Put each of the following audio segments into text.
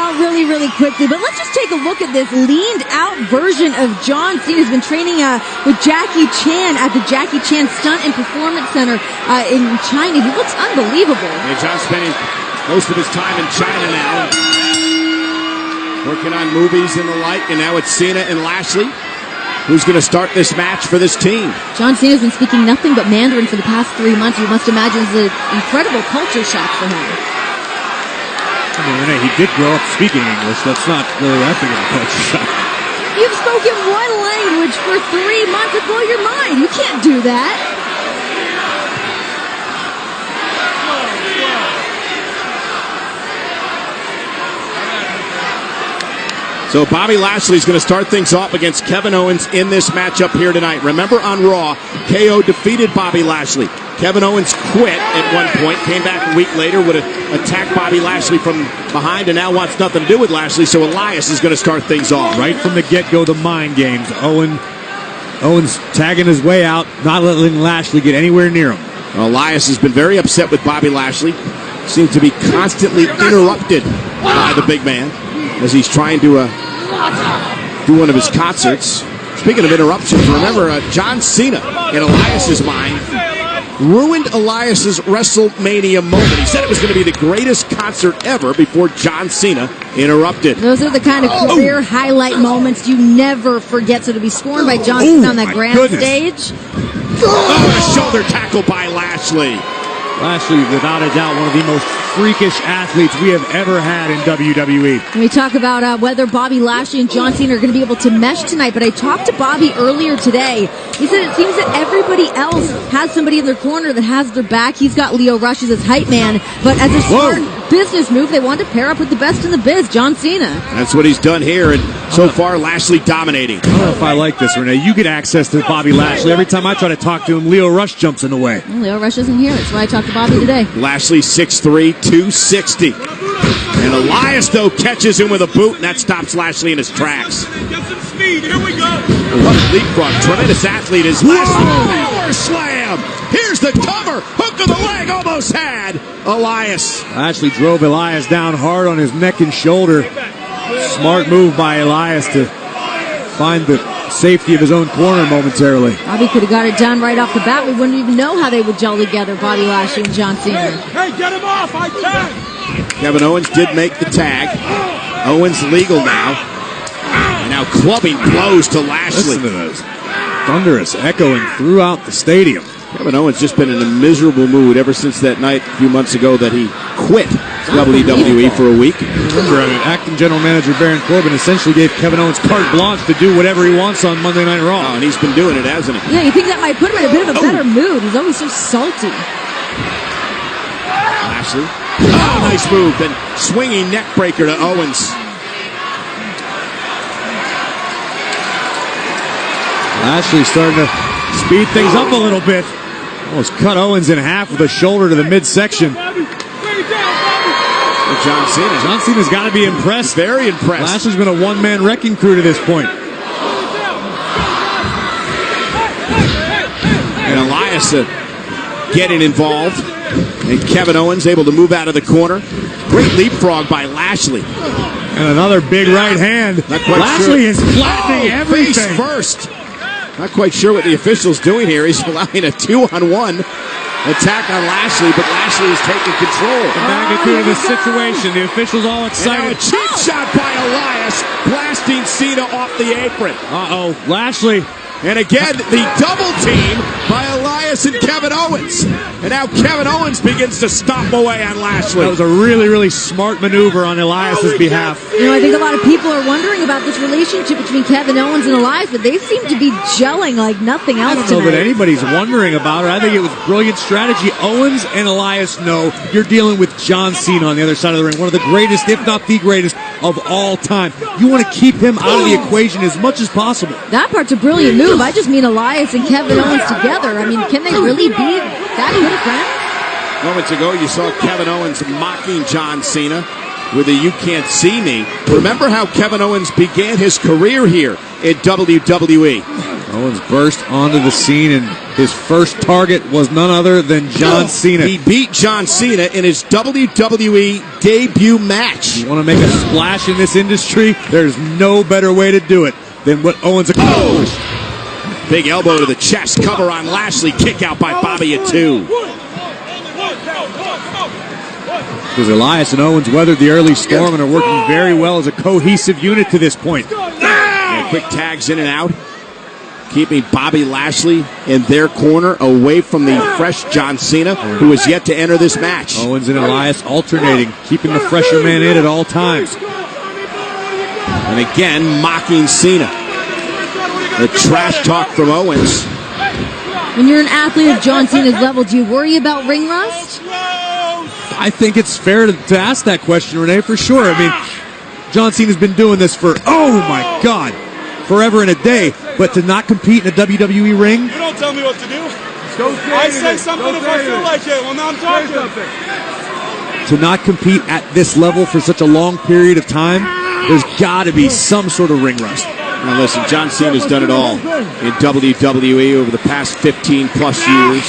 out really, really quickly. But let's just take a look at this leaned-out version of John Cena, who's been training with Jackie Chan at the Jackie Chan Stunt and Performance Center in China. He looks unbelievable. Yeah, John's spending most of his time in China now, working on movies and the like, and now it's Cena and Lashly. Who's going to start this match for this team? John Cena's been speaking nothing but Mandarin for the past 3 months. You must imagine it's an incredible culture shock for him. I mean, Renee, he did grow up speaking English. That's not really that big of a culture shock. You've spoken one language for 3 months. It'd blow your mind. You can't do that. So Bobby Lashley's going to start things off against Kevin Owens in this matchup here tonight. Remember on Raw, KO defeated Bobby Lashley. Kevin Owens quit at one point, came back a week later, would attack Bobby Lashley from behind, and now wants nothing to do with Lashley, so Elias is going to start things off. Right from the get-go, the mind games. Owens tagging his way out, not letting Lashley get anywhere near him. Elias has been very upset with Bobby Lashley. Seems to be constantly interrupted by the big man as he's trying to do one of his concerts. Speaking of interruptions, remember John Cena, in Elias's mind, ruined Elias's WrestleMania moment. He said it was going to be the greatest concert ever before John Cena interrupted. Those are the kind of career highlight moments you never forget. So to be scorned by John Cena on that grand stage. A shoulder tackle by Lashly. Lashley, without a doubt, one of the most freakish athletes we have ever had in WWE. And we talk about whether Bobby Lashley and John Cena are going to be able to mesh tonight, but I talked to Bobby earlier today. He said it seems that everybody else has somebody in their corner that has their back. He's got Lio Rush as his hype man, but as a smart business move, they wanted to pair up with the best in the biz, John Cena. That's what he's done here, and so far, Lashley dominating. I don't know if I like this, Renee. You get access to Bobby Lashley. Every time I try to talk to him, Lio Rush jumps in the way. Well, Lio Rush isn't here. That's why I talked to Bobby today. Lashley 6'3", 260. And Elias, though, catches him with a boot, and that stops Lashley in his tracks. Get some speed. Here we go. What a leapfrog. Tremendous athlete is Lashley. Power slam. Here's the cover. Hook of the leg almost had Elias. Lashley drove Elias down hard on his neck and shoulder. Smart move by Elias to find the safety of his own corner momentarily. Bobby could have got it done right off the bat. We wouldn't even know how they would gel together, Bobby Lashley and John Cena. Hey, get him off. I can. Kevin Owens did make the tag. Owens legal now. And now clubbing blows to Lashley. Listen to those. Thunderous echoing throughout the stadium. Kevin Owens just been in a miserable mood ever since that night a few months ago that he quit WWE for a week. Remember, acting general manager Baron Corbin essentially gave Kevin Owens carte blanche to do whatever he wants on Monday Night Raw. Oh, and he's been doing it, hasn't he? Yeah, you think that might put him in a bit of a better mood. He's always so salty. Lashley. Oh, nice move. Then swinging neck breaker to Owens. Lashley starting to speed things up a little bit. Almost cut Owens in half with a shoulder to the midsection. John Cena. John Cena's got to be impressed. Very impressed. Lashley's been a one-man wrecking crew to this point. And Elias getting involved. And Kevin Owens able to move out of the corner. Great leapfrog by Lashley. And another big right hand. Lashley is flattening everything. Face first. Not quite sure what the official's doing here. He's allowing a 2-on-1 attack on Lashley, but Lashley is taking control. The magnitude of the situation. The officials all excited. And now a cheap shot by Elias, blasting Cena off the apron. Uh-oh, Lashley. And again, the double team by Elias and Kevin Owens. And now Kevin Owens begins to stomp away on Lashley. That was a really, really smart maneuver on Elias's behalf. You know, I think a lot of people are wondering about this relationship between Kevin Owens and Elias, but they seem to be gelling like nothing else I don't know that anybody's wondering about it. I think it was brilliant strategy. Owens and Elias know you're dealing with John Cena on the other side of the ring. One of the greatest, if not the greatest, of all time. You want to keep him out of the equation as much as possible. That part's a brilliant move. I just mean Elias and Kevin Owens together. I mean, can they really be that good of friends? Moments ago, you saw Kevin Owens mocking John Cena with a "you can't see me." Remember how Kevin Owens began his career here in WWE. Owens burst onto the scene, and his first target was none other than John Cena. He beat John Cena in his WWE debut match. You want to make a splash in this industry? There's no better way to do it than what Owens accomplished. Big elbow to the chest, cover on Lashley, kick out by Bobby at 2. Because Elias and Owens weathered the early storm and are working very well as a cohesive unit to this point. Yeah, quick tags in and out, keeping Bobby Lashley in their corner away from the fresh John Cena, who is yet to enter this match. Owens and Elias alternating, keeping the fresher man in at all times. And again, mocking Cena. The trash talk from Owens. When you're an athlete of John Cena's level, do you worry about ring rust? I think it's fair to ask that question, Renee, for sure. I mean, John Cena's been doing this for, oh my God, forever and a day. But to not compete in a WWE ring? You don't tell me what to do. I say something if I feel like it. Well, now I'm talking. To not compete at this level for such a long period of time, there's got to be some sort of ring rust. Now listen, John Cena's done it all in WWE over the past 15-plus years.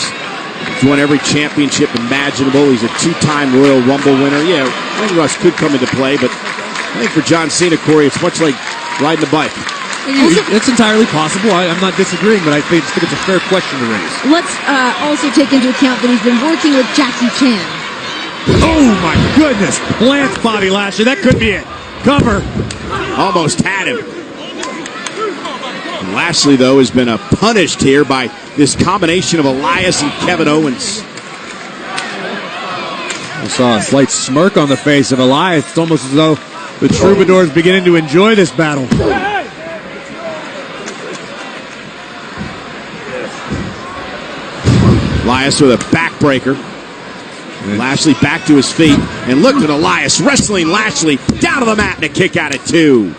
He's won every championship imaginable. He's a 2-time Royal Rumble winner. Yeah, ring rust could come into play, but I think for John Cena, Corey, it's much like riding a bike. It's entirely possible. I'm not disagreeing, but I just think it's a fair question to raise. Let's also take into account that he's been working with Jackie Chan. Oh my goodness! Plants Bobby Lashley. That could be it. Cover. Almost had him. Lashley, though, has been punished here by this combination of Elias and Kevin Owens. I saw a slight smirk on the face of Elias. It's almost as though the Troubadour is beginning to enjoy this battle. Elias with a backbreaker. Lashley back to his feet. And look at Elias wrestling Lashley down to the mat and a kick out at 2.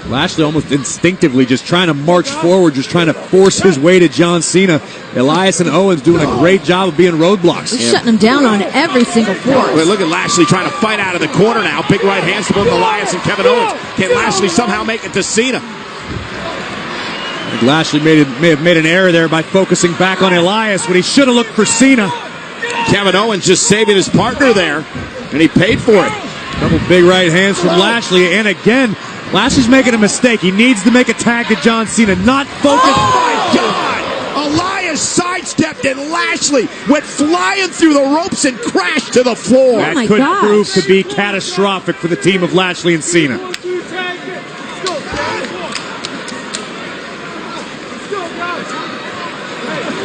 Lashley almost instinctively just trying to march forward, just trying to force his way to John Cena. Elias and Owens doing a great job of being roadblocks. They're shutting him down on every single force. Wait, look at Lashley trying to fight out of the corner now. Big right hands to both Elias and Kevin Owens. Can Lashley somehow make it to Cena? I think Lashley may have made an error there by focusing back on Elias when he should have looked for Cena. Kevin Owens just saving his partner there, and he paid for it. Couple big right hands from Lashley, and again, Lashley's making a mistake. He needs to make a tag to John Cena, not focus. Oh, my God! Elias sidestepped, and Lashley went flying through the ropes and crashed to the floor. That my could gosh. prove to be catastrophic for the team of Lashley and Cena.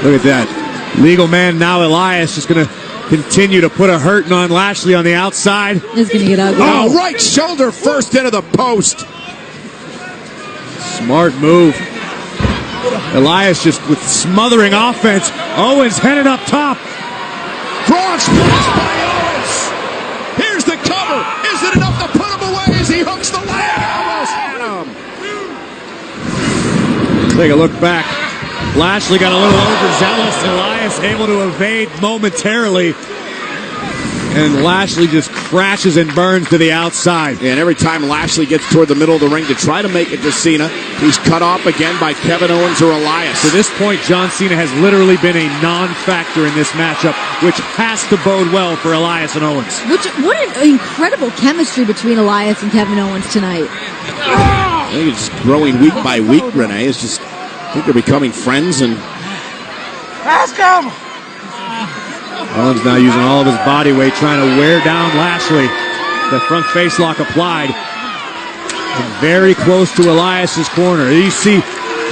Look at that. Legal man now, Elias, just going to continue to put a hurting on Lashley on the outside. It's going to get ugly. Oh, right shoulder first into the post. Smart move. Elias just with smothering offense. Owens headed up top. Frog splash by Owens. Here's the cover. Is it enough to put him away as he hooks the leg? Almost had him. Take a look back. Lashley got a little overzealous. Elias able to evade momentarily. And Lashley just crashes and burns to the outside. And every time Lashley gets toward the middle of the ring to try to make it to Cena, he's cut off again by Kevin Owens or Elias. To this point, John Cena has literally been a non-factor in this matchup, which has to bode well for Elias and Owens. What an incredible chemistry between Elias and Kevin Owens tonight. I think it's just growing week by week, Renee. It's just, I think they're becoming friends. And Ask him! Owens now using all of his body weight, trying to wear down Lashley. The front face lock applied. And very close to Elias's corner. You see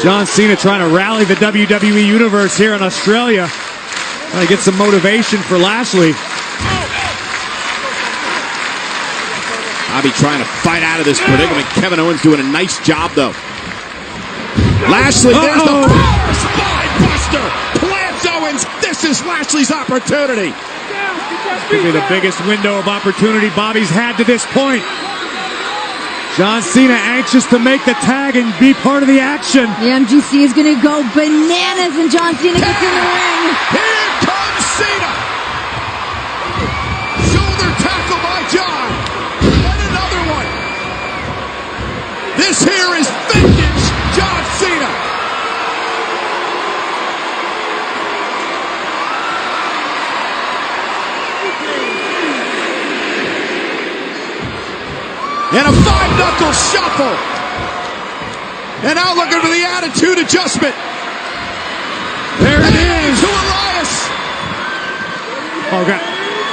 John Cena trying to rally the WWE Universe here in Australia. Trying to get some motivation for Lashley. Bobby trying to fight out of this predicament. Kevin Owens doing a nice job, though. Lashley, there's the spine buster. Plants Owens. This is Lashley's opportunity. Could be the biggest window of opportunity Bobby's had to this point. John Cena anxious to make the tag and be part of the action. The MGC is going to go bananas and John Cena gets in the ring. Here comes Cena. Shoulder tackle by John. And another one. This here is vintage John Cena. five-knuckle shuffle. And now looking for the attitude adjustment. There it is. To Elias. Oh, God.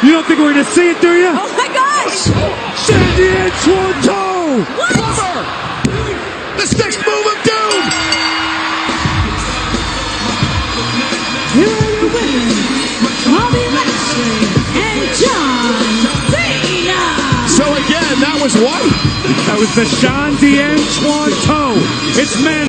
You don't think we're going to see it, do you? Oh my gosh! Sandy Antoine! Cover. The sixth move of doom. Here are your winners, Bobby Lashley and John Cena. So again, that was what? That was the Sean D'Antoine toe. It's men.